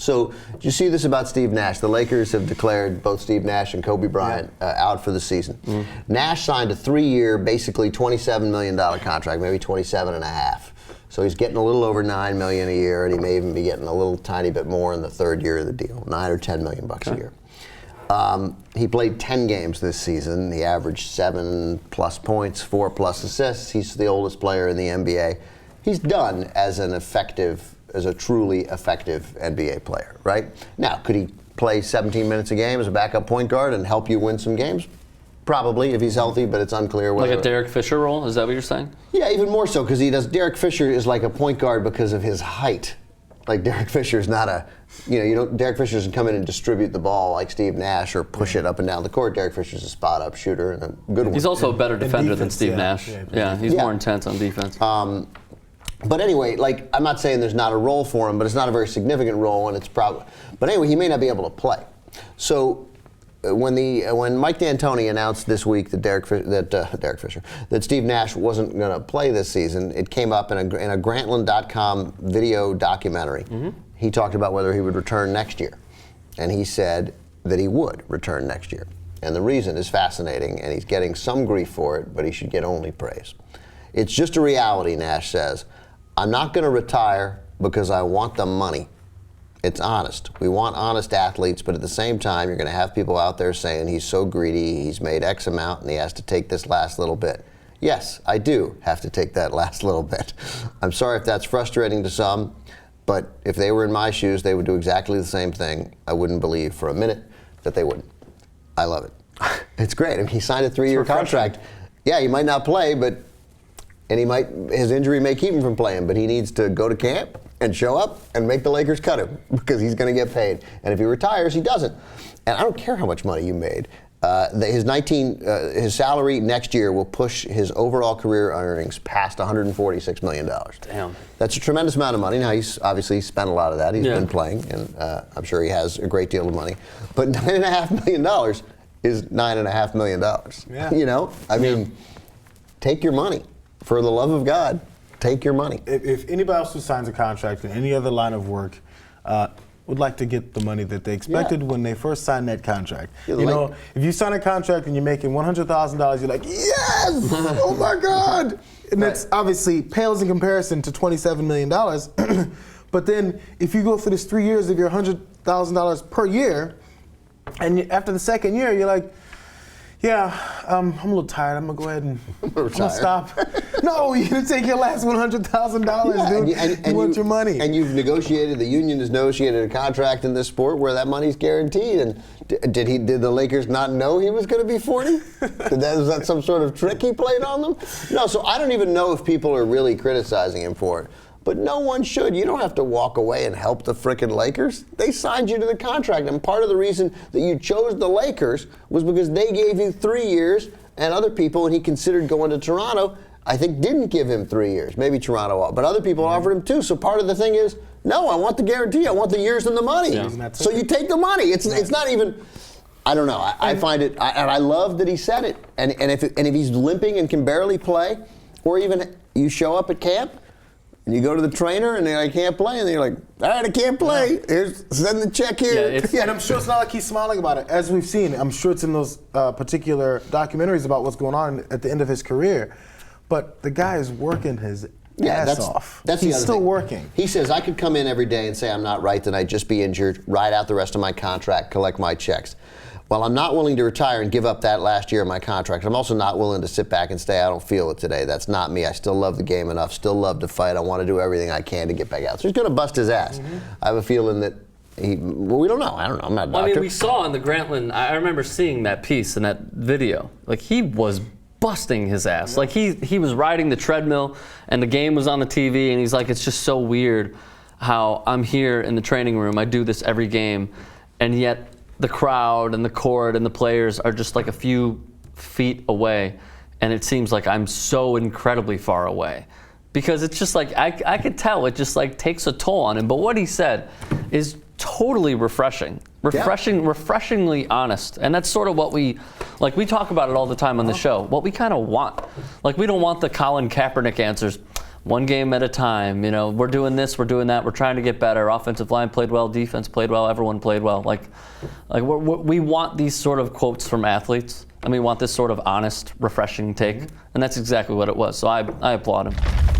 So did you see this about Steve Nash? The Lakers have declared both Steve Nash and Kobe Bryant out for the season. Nash signed a 3-year, basically $27 million contract, maybe 27.5. So he's getting a little over $9 million a year, and he may even be getting a little tiny bit more in the third year of the deal, $9 or $10 million bucks a year. He played 10 games this season. He averaged 7+ points, 4+ assists. He's the oldest player in the NBA. He's done as a truly effective NBA player, right? Now, could he play 17 minutes a game as a backup point guard and help you win some games? Probably, if he's healthy, but it's unclear whether... Like a Derek Fisher role? Is that what you're saying? Yeah, even more so, because Derek Fisher is like a point guard because of his height. Like, Derek Fisher is not Derek Fisher doesn't come in and distribute the ball like Steve Nash or push it up and down the court. Derek Fisher's a spot-up shooter and a good one. He's also a better defender than Steve Nash. Yeah, he's more intense on defense. But anyway, like, I'm not saying there's not a role for him, but it's not a very significant role, and it's probably... But anyway, he may not be able to play. So... When Mike D'Antoni announced this week that Steve Nash wasn't going to play this season, it came up in a Grantland.com video documentary. He talked about whether he would return next year, and he said that he would return next year. And the reason is fascinating, and he's getting some grief for it, but he should get only praise. It's just a reality, Nash says. I'm not going to retire because I want the money. It's honest. We want honest athletes, but at the same time, you're going to have people out there saying he's so greedy, he's made X amount, and he has to take this last little bit. Yes, I do have to take that last little bit. I'm sorry if that's frustrating to some, but if they were in my shoes, they would do exactly the same thing. I wouldn't believe for a minute that they wouldn't. I love it. It's great. I mean, he signed a 3-year contract. Yeah, he might not play, his injury may keep him from playing, but he needs to go to camp and show up and make the Lakers cut him because he's going to get paid. And if he retires, he doesn't. And I don't care how much money you made. His salary next year will push his overall career earnings past $146 million. Damn. That's a tremendous amount of money. Now, he's obviously spent a lot of that. He's been playing, and I'm sure he has a great deal of money. But $9.5 million is $9.5 million. Yeah. You know? I mean, take your money. For the love of God, take your money. If anybody else who signs a contract in any other line of work would like to get the money that they expected when they first signed that contract. If you sign a contract and you're making $100,000, you're like, yes! Oh my God! And that's obviously pales in comparison to $27 million. But then if you go through this 3 years of your $100,000 per year, and after the second year, you're like, I'm a little tired. I'm gonna go ahead and I'm gonna stop. No, you're gonna take your last $100,000, dude. And you want your money. And you've negotiated. The union has negotiated a contract in this sport where that money's guaranteed. And did the Lakers not know he was going to be 40? Was that some sort of trick he played on them? No. So I don't even know if people are really criticizing him for it. But no one should. You don't have to walk away and help the frickin' Lakers. They signed you to the contract. And part of the reason that you chose the Lakers was because they gave you 3 years, and other people, and he considered going to Toronto, I think didn't give him 3 years. Maybe Toronto, but other people offered him 2. So part of the thing is, no, I want the guarantee. I want the years and the money. Yeah. So you take the money. It's not even... I don't know. I find it... And I love that he said it. And if he's limping and can barely play, or even you show up at camp, and you go to the trainer and I can't play, and then you're like, all right, I can't play. Send the check here. And I'm sure it's not like he's smiling about it. As we've seen, I'm sure it's in those particular documentaries about what's going on at the end of his career. But the guy is working his ass off. He's still working. He says, I could come in every day and say I'm not right, then I'd just be injured, ride out the rest of my contract, collect my checks. Well, I'm not willing to retire and give up that last year of my contract. I'm also not willing to sit back and say I don't feel it today. That's not me. I still love the game enough, still love to fight. I want to do everything I can to get back out. So he's going to bust his ass. I have a feeling that we don't know. I don't know. I'm not a doctor. I mean, we saw in the Grantland, I remember seeing that piece in that video. Like, he was busting his ass. Like, he was riding the treadmill, and the game was on the TV, and he's like, it's just so weird how I'm here in the training room. I do this every game, and yet the crowd and the court and the players are just like a few feet away, and it seems like I'm so incredibly far away. Because it's just like, I could tell it just like takes a toll on him. But what he said is totally refreshing. Refreshingly honest. And that's sort of what we talk about it all the time on the show, what we kind of want. Like, we don't want the Colin Kaepernick answers. one game at a time. You know, we're doing this, we're doing that, we're trying to get better. Offensive line played well, defense played well, everyone played well. Like we want these sort of quotes from athletes, and we want this sort of honest, refreshing take, and that's exactly what it was. So I applaud him.